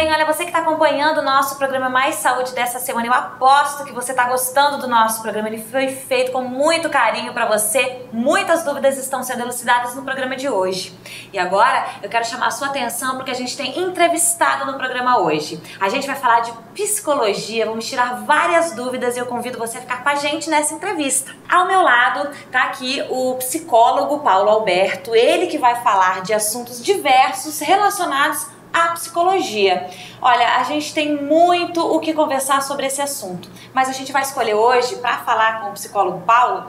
bem? Olha, você que está acompanhando o nosso programa Mais Saúde dessa semana, eu aposto que você está gostando do nosso programa. Ele foi feito com muito carinho para você. Muitas dúvidas estão sendo elucidadas no programa de hoje. E agora eu quero chamar a sua atenção porque a gente tem entrevistado no programa hoje. A gente vai falar de psicologia, vamos tirar várias dúvidas e eu convido você a ficar com a gente nessa entrevista. Ao meu lado está aqui o psicólogo Paulo Alberto, ele que vai falar de assuntos diversos relacionados à psicologia. Olha, a gente tem muito o que conversar sobre esse assunto, mas a gente vai escolher hoje, para falar com o psicólogo Paulo,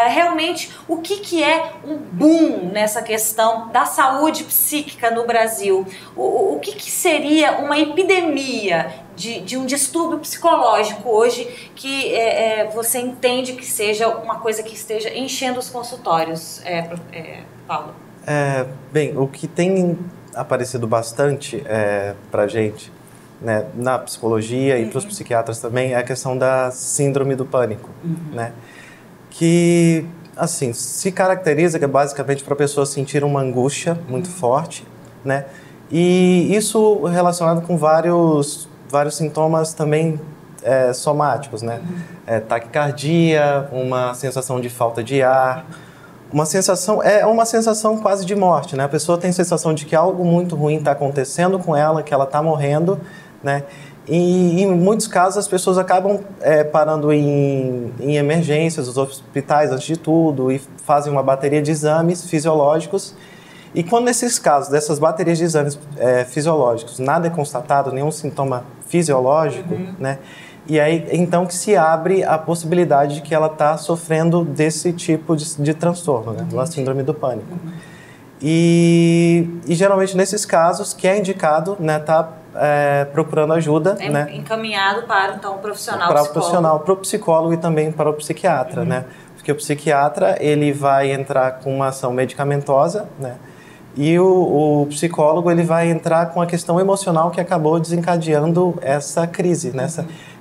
realmente o que é um boom nessa questão da saúde psíquica no Brasil. O que seria uma epidemia de um distúrbio psicológico hoje que você entende que seja uma coisa que esteja enchendo os consultórios, Paulo? Bem, o que tem aparecido bastante para a gente, né, na psicologia e para os psiquiatras também, é a questão da síndrome do pânico, né, que, assim, se caracteriza que é basicamente para a pessoa sentir uma angústia muito forte, né, e isso relacionado com vários sintomas também somáticos, né, taquicardia, uma sensação de falta de ar, uma sensação quase de morte, né? A pessoa tem a sensação de que algo muito ruim está acontecendo com ela, que ela está morrendo, né? E em muitos casos as pessoas acabam parando em emergências, os hospitais antes de tudo, e fazem uma bateria de exames fisiológicos. E quando nesses casos, dessas baterias de exames fisiológicos, nada é constatado, nenhum sintoma fisiológico, né? E aí, então, que se abre a possibilidade de que ela está sofrendo desse tipo de transtorno, né? Da síndrome do pânico. E geralmente, nesses casos, que é indicado, né, tá procurando ajuda, né? Encaminhado para, então, o profissional para psicólogo. o profissional, para o psicólogo e também para o psiquiatra, né? Porque o psiquiatra, ele vai entrar com uma ação medicamentosa, né? E o psicólogo, ele vai entrar com a questão emocional que acabou desencadeando essa crise, né?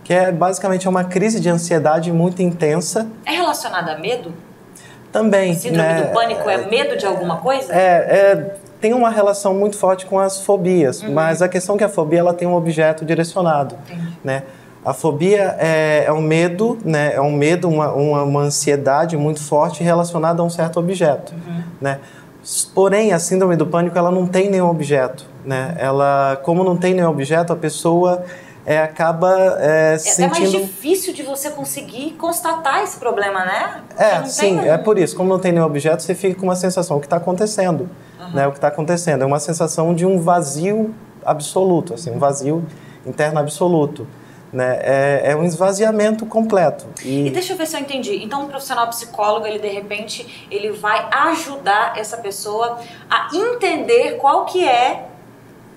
Que é basicamente uma crise de ansiedade muito intensa. É relacionada a medo? Também. Síndrome do pânico é medo de alguma coisa? Tem uma relação muito forte com as fobias, mas a questão é que a fobia ela tem um objeto direcionado, né? A fobia é um medo, né? É um medo, uma ansiedade muito forte relacionada a um certo objeto, né? Porém, a síndrome do pânico ela não tem nenhum objeto, né? Ela, como não tem nenhum objeto, a pessoa acaba sentindo... É mais difícil de você conseguir constatar esse problema, né? Sim, é por isso. Como não tem nenhum objeto, você fica com uma sensação, o que está acontecendo, né? O que está acontecendo é uma sensação de um vazio absoluto, assim, um vazio interno absoluto. Né? É um esvaziamento completo. E deixa eu ver se eu entendi. Então, um profissional psicólogo, ele de repente, ele vai ajudar essa pessoa a entender qual que é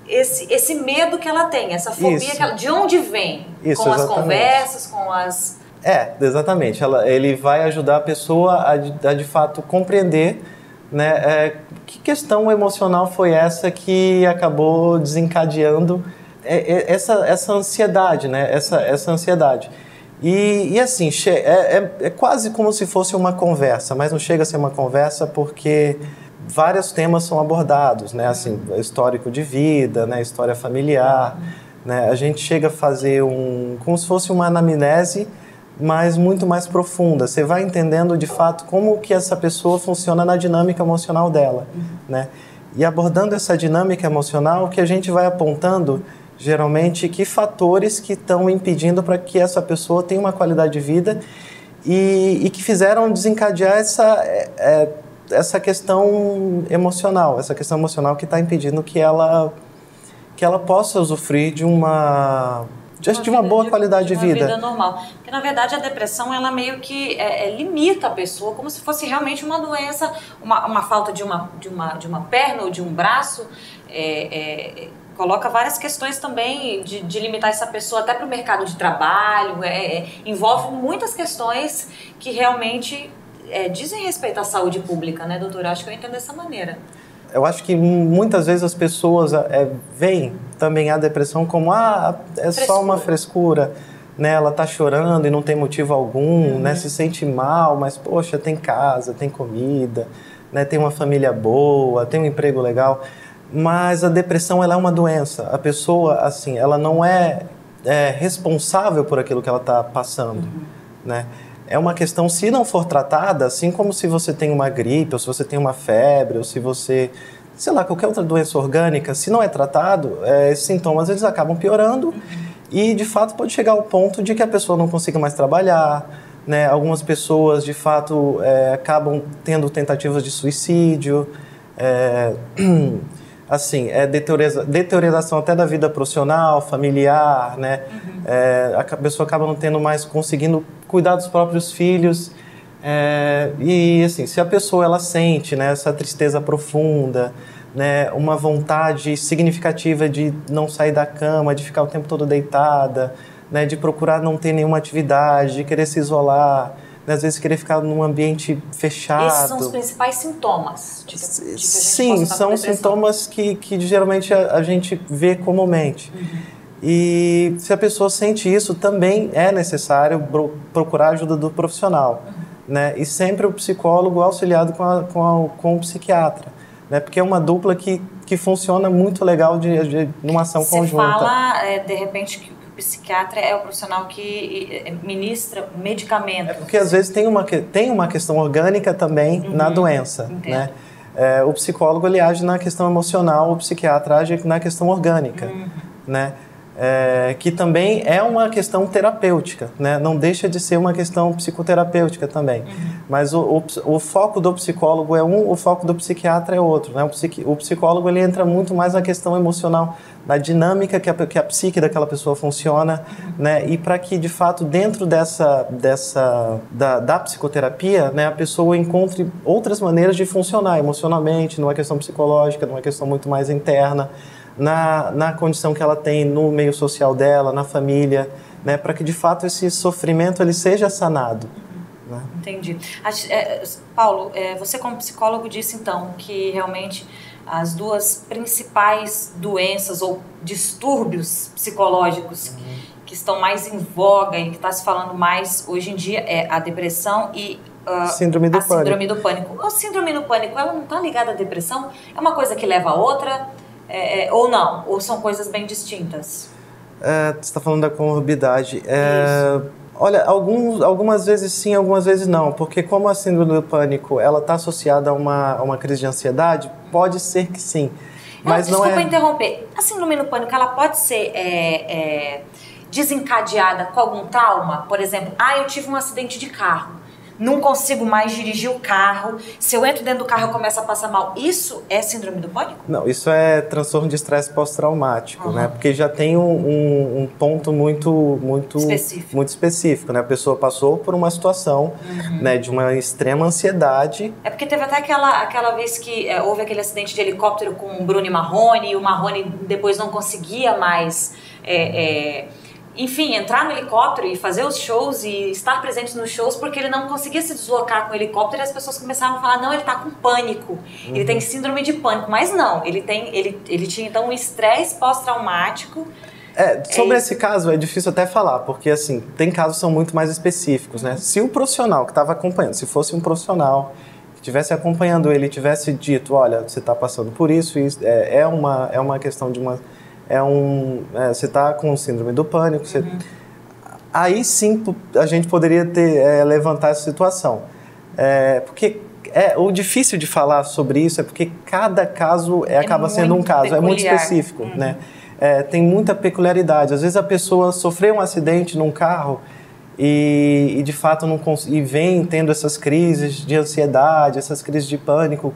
esse medo que ela tem, essa fobia, de onde vem? Isso, com exatamente. As conversas, com as... Exatamente. Ele vai ajudar a pessoa a de fato compreender, né, que questão emocional foi essa que acabou desencadeando essa ansiedade, né? Essa ansiedade. E assim, é quase como se fosse uma conversa, mas não chega a ser uma conversa porque vários temas são abordados, né? Assim, histórico de vida, né? História familiar, né? A gente chega a fazer como se fosse uma anamnese, mas muito mais profunda. Você vai entendendo de fato como que essa pessoa funciona na dinâmica emocional dela, né? E abordando essa dinâmica emocional, que a gente vai apontando geralmente que fatores que estão impedindo para que essa pessoa tenha uma qualidade de vida e que fizeram desencadear essa questão emocional, que está impedindo que ela possa usufruir de uma boa qualidade de vida. Uma vida normal. Porque, na verdade, a depressão, ela meio que limita a pessoa, como se fosse realmente uma doença, uma falta de uma perna ou de um braço, coloca várias questões também de limitar essa pessoa até para o mercado de trabalho, envolve muitas questões que realmente dizem respeito à saúde pública, né, doutora? Acho que eu entendo dessa maneira. Eu acho que muitas vezes as pessoas veem também a depressão como só uma frescura, né? Ela está chorando e não tem motivo algum, né? Se sente mal, mas poxa, tem casa, tem comida, né? Tem uma família boa, tem um emprego legal. Mas a depressão, ela é uma doença. A pessoa, assim, ela não é responsável por aquilo que ela está passando, né? É uma questão, se não for tratada, assim como se você tem uma gripe, ou se você tem uma febre, ou se você, sei lá, qualquer outra doença orgânica, se não é tratado, esses sintomas eles acabam piorando e, de fato, pode chegar ao ponto de que a pessoa não consiga mais trabalhar, né? Algumas pessoas, de fato, acabam tendo tentativas de suicídio, assim, deterioração até da vida profissional, familiar, né? A pessoa acaba não tendo mais, conseguindo cuidar dos próprios filhos. E, assim, se a pessoa, ela sente, né, essa tristeza profunda, né, uma vontade significativa de não sair da cama, de ficar o tempo todo deitada, né, de procurar não ter nenhuma atividade, de querer se isolar, às vezes querer ficar num ambiente fechado. Esses são os principais sintomas de que a gente Sim, são sintomas que geralmente a gente vê comumente. E se a pessoa sente isso, também é necessário procurar a ajuda do profissional, né? E sempre o psicólogo auxiliado com o psiquiatra, né? Porque é uma dupla que funciona muito legal numa ação conjunta. Você fala, de repente, que o psiquiatra é o profissional que ministra medicamentos. Porque às vezes tem uma questão orgânica também na doença, né? O psicólogo, ele age na questão emocional, o psiquiatra age na questão orgânica, né? Que também é uma questão terapêutica, né? Não deixa de ser uma questão psicoterapêutica também. Mas o foco do psicólogo é um, o foco do psiquiatra é outro, né? O psicólogo, ele entra muito mais na questão emocional, na dinâmica que a psique daquela pessoa funciona, né? E para que, de fato, dentro da psicoterapia, né, a pessoa encontre outras maneiras de funcionar emocionalmente, numa questão psicológica, numa questão muito mais interna, na condição que ela tem no meio social dela, na família, né, para que de fato esse sofrimento ele seja sanado. Né? Entendi. Paulo, você como psicólogo disse então que realmente as duas principais doenças ou distúrbios psicológicos que estão mais em voga e que está se falando mais hoje em dia é a depressão e síndrome do pânico. A síndrome do pânico, ela não está ligada à depressão? É uma coisa que leva a outra? Ou não? Ou são coisas bem distintas? Você está falando da comorbidade. Olha, algumas vezes sim, algumas vezes não. Porque como a síndrome do pânico ela está associada a uma crise de ansiedade, pode ser que sim. Mas desculpa interromper. A síndrome do pânico ela pode ser desencadeada com algum trauma? Por exemplo, eu tive um acidente de carro. Não consigo mais dirigir o carro. Se eu entro dentro do carro, eu começo a passar mal. Isso é síndrome do pânico? Não, isso é transtorno de estresse pós-traumático, né? Porque já tem um ponto muito específico, né? A pessoa passou por uma situação, né, de uma extrema ansiedade. É porque teve até aquela vez que houve aquele acidente de helicóptero com o Bruno Marrone, e o Marrone depois não conseguia mais... enfim, entrar no helicóptero e fazer os shows e estar presente nos shows porque ele não conseguia se deslocar com o helicóptero e as pessoas começaram a falar, não, ele tá com pânico, ele tem síndrome de pânico, mas não, ele tinha então um estresse pós-traumático. Sobre esse caso é difícil até falar, porque assim, tem casos que são muito mais específicos, né? Se o profissional que estava acompanhando, se fosse um profissional que estivesse acompanhando ele, tivesse dito, olha, você está passando por isso, é uma questão de uma... você está com síndrome do pânico, aí sim a gente poderia levantar essa situação. Porque o difícil de falar sobre isso é porque cada caso acaba sendo um caso, é muito específico, né? Tem muita peculiaridade. Às vezes a pessoa sofreu um acidente num carro e de fato e vem tendo essas crises de ansiedade, essas crises de pânico,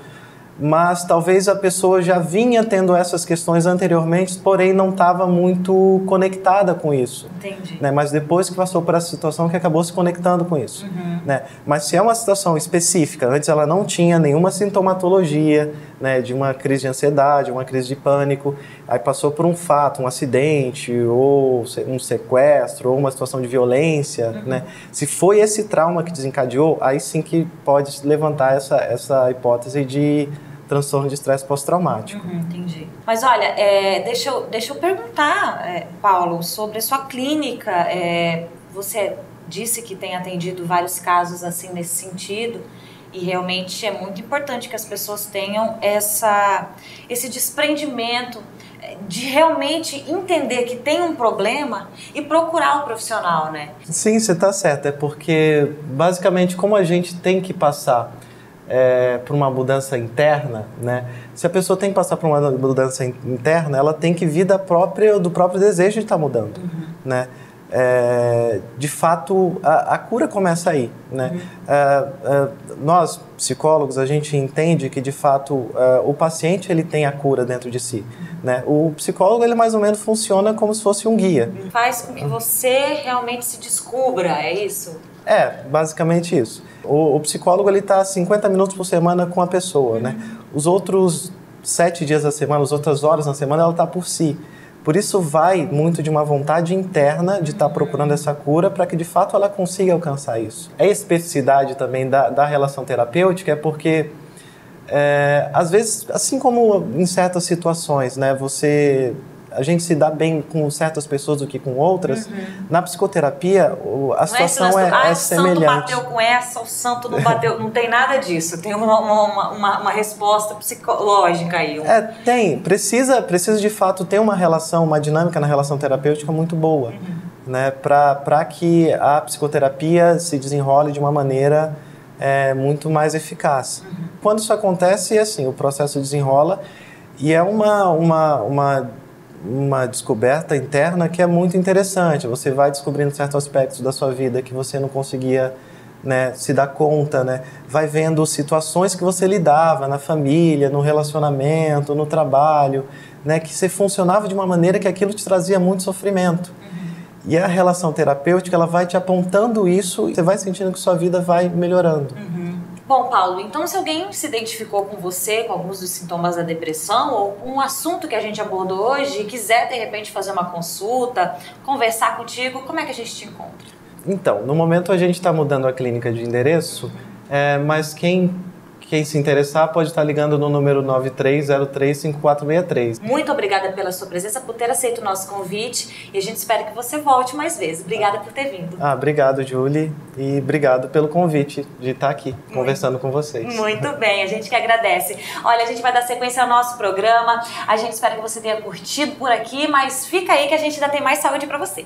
mas talvez a pessoa já vinha tendo essas questões anteriormente, porém não estava muito conectada com isso. Entendi. Né? Mas depois que passou por essa situação que acabou se conectando com isso. Né? Mas se é uma situação específica, antes ela não tinha nenhuma sintomatologia, né, de uma crise de ansiedade, uma crise de pânico, aí passou por um fato, um acidente, ou um sequestro, ou uma situação de violência, né? Se foi esse trauma que desencadeou, aí sim que pode levantar essa hipótese de transtorno de estresse pós-traumático. Entendi. Mas olha, deixa eu perguntar, Paulo, sobre a sua clínica. Você disse que tem atendido vários casos assim nesse sentido. E realmente é muito importante que as pessoas tenham esse desprendimento de realmente entender que tem um problema e procurar o profissional, né? Sim, você está certo. É porque, basicamente, como a gente tem que passar por uma mudança interna, né? Se a pessoa tem que passar por uma mudança interna, ela tem que vir do próprio desejo de estar mudando, né? De fato, a cura começa aí, né? Nós, psicólogos, a gente entende que, de fato, o paciente ele tem a cura dentro de si, né? O psicólogo, ele mais ou menos funciona como se fosse um guia. Faz com que você realmente se descubra, é isso? Basicamente isso. O psicólogo, ele está 50 minutos por semana com a pessoa, né? Os outros 7 dias da semana, as outras horas na semana, ela está por si. Por isso vai muito de uma vontade interna de estar procurando essa cura para que de fato ela consiga alcançar isso. A especificidade também da relação terapêutica é porque, às vezes, assim como em certas situações, né, a gente se dá bem com certas pessoas do que com outras, na psicoterapia a situação é semelhante. O santo bateu com essa, o santo não bateu, não tem nada disso, tem uma resposta psicológica aí. Tem, precisa de fato ter uma relação, uma dinâmica na relação terapêutica muito boa, né, para que a psicoterapia se desenrole de uma maneira muito mais eficaz. Quando isso acontece, assim, o processo desenrola e é uma descoberta interna que é muito interessante. Você vai descobrindo certos aspectos da sua vida que você não conseguia, né, se dar conta, né? Vai vendo situações que você lidava na família, no relacionamento, no trabalho, né, que você funcionava de uma maneira que aquilo te trazia muito sofrimento. E a relação terapêutica, ela vai te apontando isso e você vai sentindo que sua vida vai melhorando. Bom, Paulo, então se alguém se identificou com você, com alguns dos sintomas da depressão ou com um assunto que a gente abordou hoje e quiser, de repente, fazer uma consulta, conversar contigo, como é que a gente te encontra? Então, no momento a gente está mudando a clínica de endereço, mas quem se interessar pode estar ligando no número 93035463. Muito obrigada pela sua presença, por ter aceito o nosso convite e a gente espera que você volte mais vezes. Obrigada por ter vindo. Obrigado, Julie, e obrigado pelo convite de estar aqui conversando com vocês. Muito bem, a gente que agradece. Olha, a gente vai dar sequência ao nosso programa, a gente espera que você tenha curtido por aqui, mas fica aí que a gente ainda tem mais saúde para você.